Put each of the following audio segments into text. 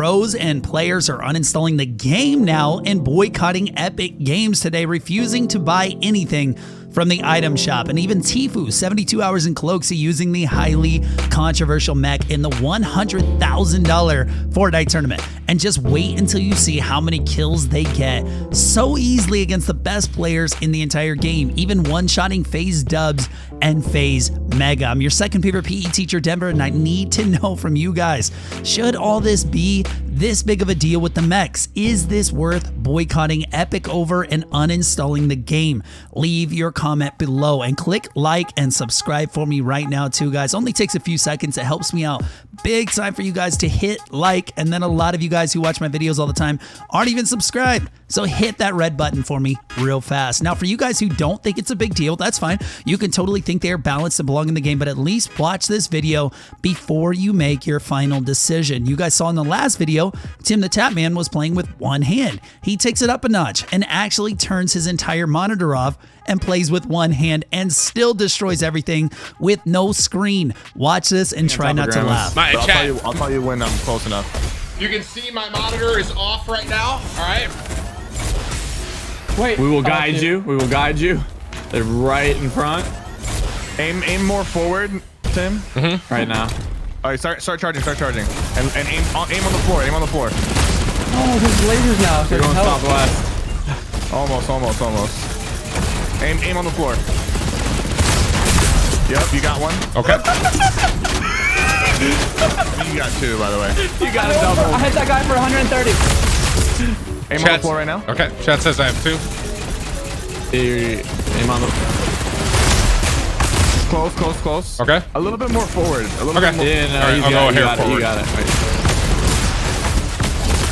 pros and players are uninstalling the game now and boycotting Epic Games today, refusing to buy anything from the item shop. And even Tfue, 72 hours in Cloaksy, using the highly controversial Mech in the $100,000 Fortnite tournament. And just wait until you see how many kills they get so easily against the best players in the entire game, even one-shotting FaZe Dubs and FaZe Mega. I'm your second favorite PE teacher, Denver, and I need to know from you guys, should all this be this big of a deal with the mechs? Is this worth boycotting Epic over and uninstalling the game? Leave your comment below and click like and subscribe for me right now too, guys. Only takes a few seconds. It helps me out big time for you guys to hit like, and then a lot of you guys who watch my videos all the time aren't even subscribed, so hit that red button for me real fast. Now for you guys who don't think it's a big deal, that's fine. You can totally think they are balanced and belong in the game, but at least watch this video before you make your final decision. You guys saw in the last video, Tim the Tapman was playing with one hand. He takes it up a notch and actually turns his entire monitor off and plays with one hand and still destroys everything with no screen. Watch this and try not to laugh. I'll tell you when I'm close enough. You can see my monitor is off right now. All right. Wait. We will guide you. We will guide you. They're right in front. Aim more forward, Tim. Right now. All right, start charging. And aim on the floor. Aim on the floor. Oh, there's lasers now. They're going southwest. Almost. Aim on the floor. Yep, you got one. Okay. You got two, by the way. You got a double. I hit that guy for 130. Aim on the floor right now. Okay, chat says I have two. Aim on the Close. Okay. A little bit more forward. A little bit more. Yeah, no, right, I'll go here forward. You got it. Wait.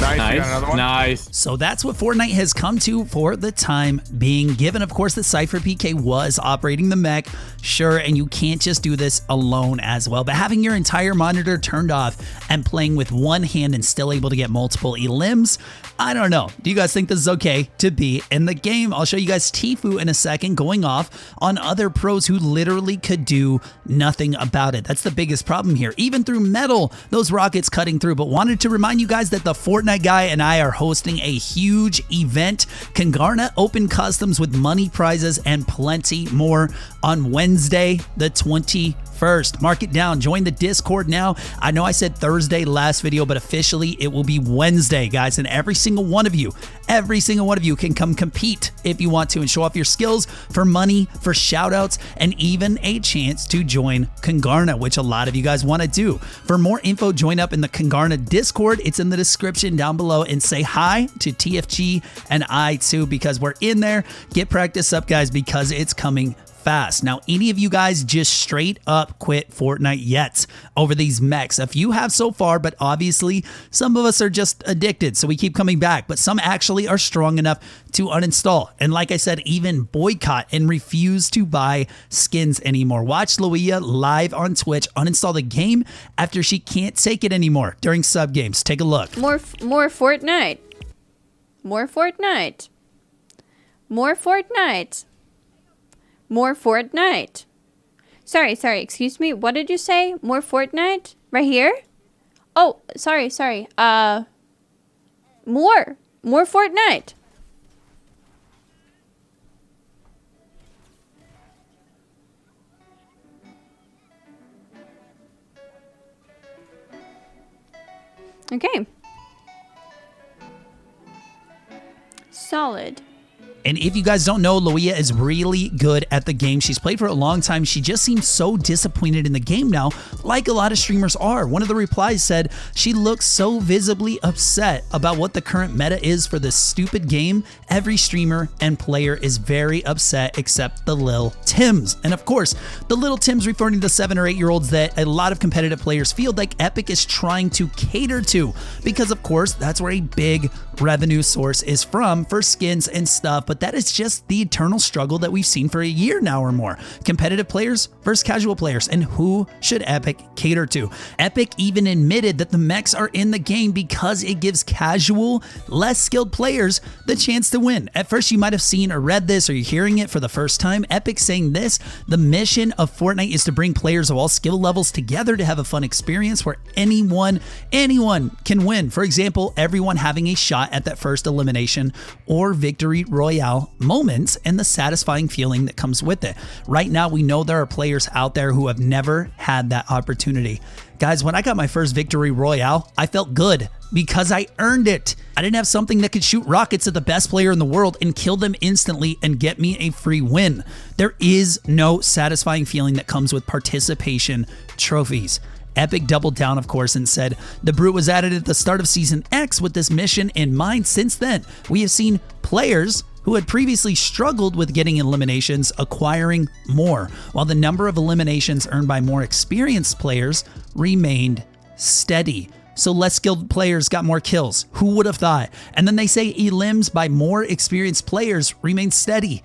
Nice. You got another one? Nice. So that's what Fortnite has come to for the time being. Given, of course, that Cypher PK was operating the mech, sure, and you can't just do this alone as well. But having your entire monitor turned off and playing with one hand and still able to get multiple elims, I don't know. Do you guys think this is okay to be in the game? I'll show you guys Tfue in a second going off on other pros who literally could do nothing about it. That's the biggest problem here. Even through metal, those rockets cutting through. But wanted to remind you guys that the Fortnite guy and I are hosting a huge event, Congarna Open Customs, with money prizes and plenty more on Wednesday, the 21st. Mark it down. Join the Discord now. I know I said Thursday last video, but officially it will be Wednesday, guys. And every single one of you can come compete if you want to and show off your skills for money, for shout outs, and even a chance to join Congarna, which a lot of you guys want to do. For more info, join up in the Congarna Discord. It's in the description down below, and say hi to TFG and I too, because we're in there. Get practice up, guys, because it's coming fast. Now, any of you guys just straight up quit Fortnite yet over these mechs? If you have so far, but obviously some of us are just addicted, so we keep coming back, but some actually are strong enough to uninstall. And like I said, even boycott and refuse to buy skins anymore. Watch Loia live on Twitch uninstall the game after she can't take it anymore during sub games. Take a look. More Fortnite. More Fortnite. More Fortnite. More Fortnite. Sorry, excuse me. What did you say? More Fortnite? Right here? Oh, sorry. More Fortnite. Okay. Solid. And if you guys don't know, Loia is really good at the game. She's played for a long time. She just seems so disappointed in the game now, like a lot of streamers are. One of the replies said she looks so visibly upset about what the current meta is for this stupid game. Every streamer and player is very upset except the Lil Tims. And of course, the Lil Tims referring to the 7 or 8 year olds that a lot of competitive players feel like Epic is trying to cater to, because of course, that's where a big revenue source is from for skins and stuff but that is just the eternal struggle that we've seen for a year now or more. Competitive players versus casual players, and who should Epic cater to? Epic even admitted that the mechs are in the game because it gives casual, less skilled players the chance to win. At first, you might have seen or read this, or you're hearing it for the first time. Epic saying this: the mission of Fortnite is to bring players of all skill levels together to have a fun experience where anyone can win. For example, everyone having a shot at that first elimination or victory royale moments and the satisfying feeling that comes with it. Right now, we know there are players out there who have never had that opportunity. Guys, when I got my first victory royale, I felt good because I earned it. I didn't have something that could shoot rockets at the best player in the world and kill them instantly and get me a free win. There is no satisfying feeling that comes with participation trophies. Epic doubled down, of course, and said the Brute was added at the start of Season X with this mission in mind. Since then, we have seen players who had previously struggled with getting eliminations acquiring more, while the number of eliminations earned by more experienced players remained steady. So less skilled players got more kills. Who would have thought? And then they say elims by more experienced players remain steady.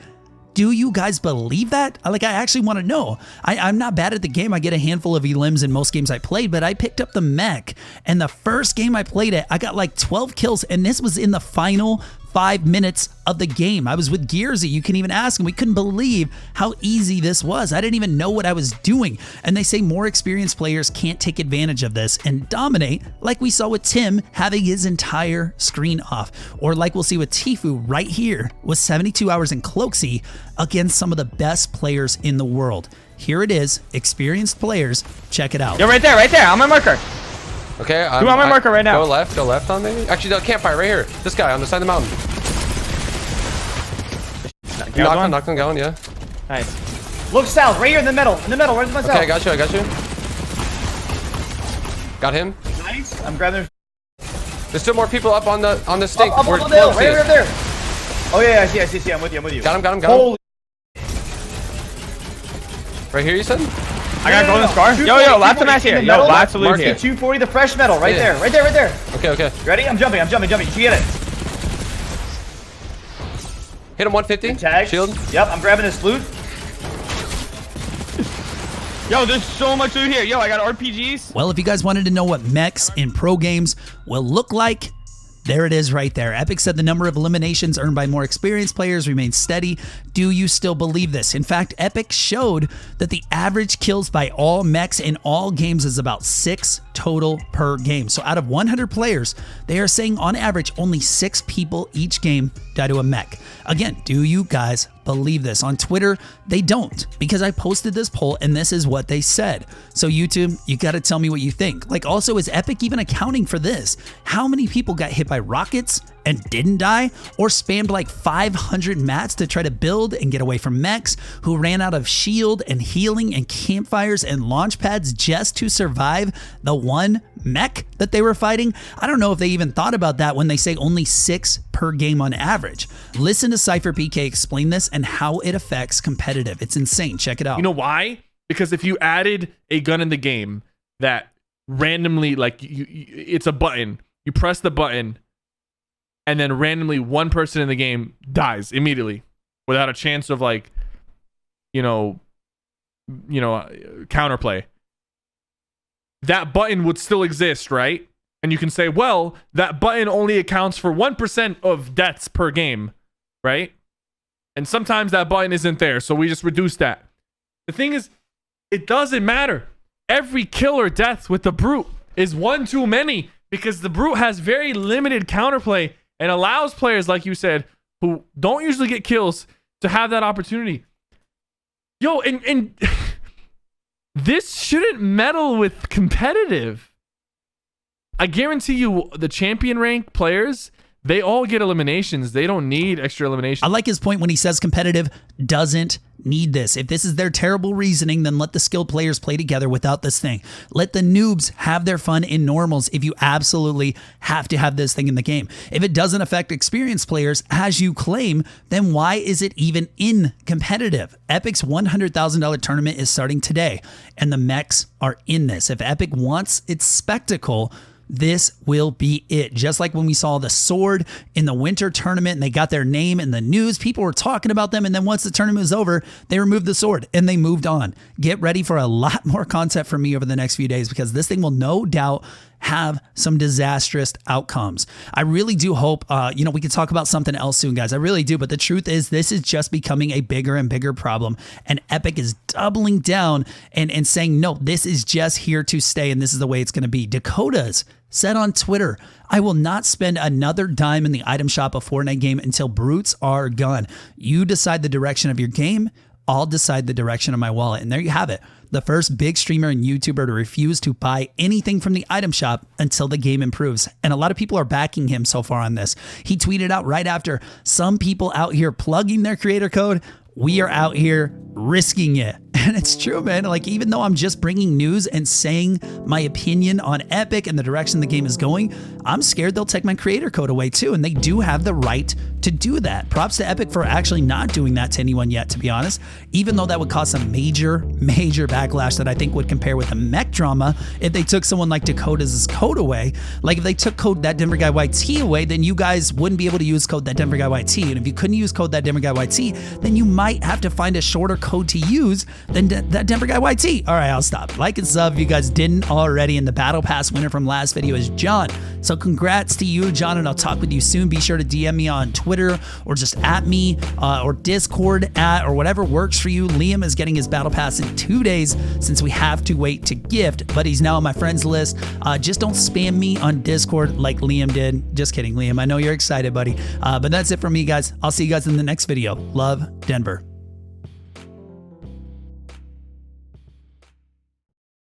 Do you guys believe that? I actually want to know. I'm not bad at the game. I get a handful of elims in most games I played, but I picked up the mech, and the first game I played it, I got like 12 kills, and this was in the final 5 minutes of the game. I was with Gearsy. You can even ask him. We couldn't believe how easy this was. I didn't even know what I was doing. And they say more experienced players can't take advantage of this and dominate, like we saw with Tim having his entire screen off, or like we'll see with Tfue right here with 72 hours in Cloaksy against some of the best players in the world. Here it is, experienced players. Check it out. Yo, right there, on my marker. Okay, I'm on my marker right now. Go left on maybe? Actually, the campfire right here. This guy on the side of the mountain. Knocked him going, yeah. Nice. Look south, right here in the middle. Where's myself? Okay, I got you. Got him. Nice. I'm grabbing. There's still more people up on the stink. Up on the hill, right there. Oh yeah, I see. I'm with you. Got him. Holy. Right here, you said? I got golden scar. Yo, lots of match here. Yo, lots of loot here. 240, the fresh metal, right there. Okay. Ready? I'm jumping. You get it. Hit him 150. Tag. Shield. Yep, I'm grabbing this loot. Yo, there's so much loot here. Yo, I got RPGs. Well, if you guys wanted to know what mechs in pro games will look like, there it is right there. Epic said the number of eliminations earned by more experienced players remains steady. Do you still believe this? In fact, Epic showed that the average kills by all mechs in all games is about 6 total per game. So out of 100 players, they are saying on average only 6 people each game die to a mech. Again, do you guys believe this? On Twitter, they don't, because I posted this poll and this is what they said. So YouTube, you got to tell me what you think. Like, also, is Epic even accounting for this? How many people got hit by rockets and didn't die, or spammed like 500 mats to try to build and get away from mechs, who ran out of shield and healing and campfires and launch pads just to survive the one mech that they were fighting? I don't know if they even thought about that when they say only 6 per game on average. Listen to Cypher PK explain this and how it affects competitive. It's insane. Check it out. You know why? Because if you added a gun in the game that randomly, like, it's a button, you press the button, and then randomly one person in the game dies immediately without a chance of, like, counterplay. That button would still exist, right? And you can say, well, that button only accounts for 1% of deaths per game, right? And sometimes that button isn't there, so we just reduce that. The thing is, it doesn't matter. Every kill or death with the Brute is one too many, because the Brute has very limited counterplay and allows players, like you said, who don't usually get kills to have that opportunity. Yo, and this shouldn't meddle with competitive. I guarantee you the champion rank players, they all get eliminations. They don't need extra eliminations. I like his point when he says competitive doesn't need this. If this is their terrible reasoning, then let the skilled players play together without this thing. Let the noobs have their fun in normals if you absolutely have to have this thing in the game. If it doesn't affect experienced players, as you claim, then why is it even in competitive? Epic's $100,000 tournament is starting today, and the mechs are in this. If Epic wants its spectacle, this will be it. Just like when we saw the sword in the winter tournament and they got their name in the news, people were talking about them. And then once the tournament was over, they removed the sword and they moved on. Get ready for a lot more content from me over the next few days because this thing will no doubt have some disastrous outcomes. I really do hope, we can talk about something else soon, guys. I really do. But the truth is this is just becoming a bigger and bigger problem. And Epic is doubling down and saying, no, this is just here to stay. And this is the way it's going to be. Dakotas said on Twitter, I will not spend another dime in the item shop of Fortnite game until brutes are gone. You decide the direction of your game. I'll decide the direction of my wallet. And there you have it. The first big streamer and YouTuber to refuse to buy anything from the item shop until the game improves. And a lot of people are backing him so far on this. He tweeted out right after, some people out here plugging their creator code. We are out here risking it. And it's true, man. Like, even though I'm just bringing news and saying my opinion on Epic and the direction the game is going, I'm scared they'll take my creator code away too. And they do have the right to do that. Props to Epic for actually not doing that to anyone yet, to be honest, even though that would cause some major backlash that I think would compare with the Mech drama if they took someone like Dakota's code away. Like, if they took code thatdenverguyYT away, then you guys wouldn't be able to use code thatdenverguyYT. And if you couldn't use code thatdenverguyYT, then you might have to find a shorter code to use than thatdenverguyYT. All right, I'll stop. Like and sub if you guys didn't already. And the Battle Pass winner from last video is John. So congrats to you, John, and I'll talk with you soon. Be sure to DM me on Twitter or just at me or Discord or whatever works for you. Liam is getting his Battle Pass in 2 days since we have to wait to gift, but he's now on my friends list. Just don't spam me on Discord like Liam did. Just kidding, Liam. I know you're excited, buddy. But that's it from me, guys. I'll see you guys in the next video. Love, Denver.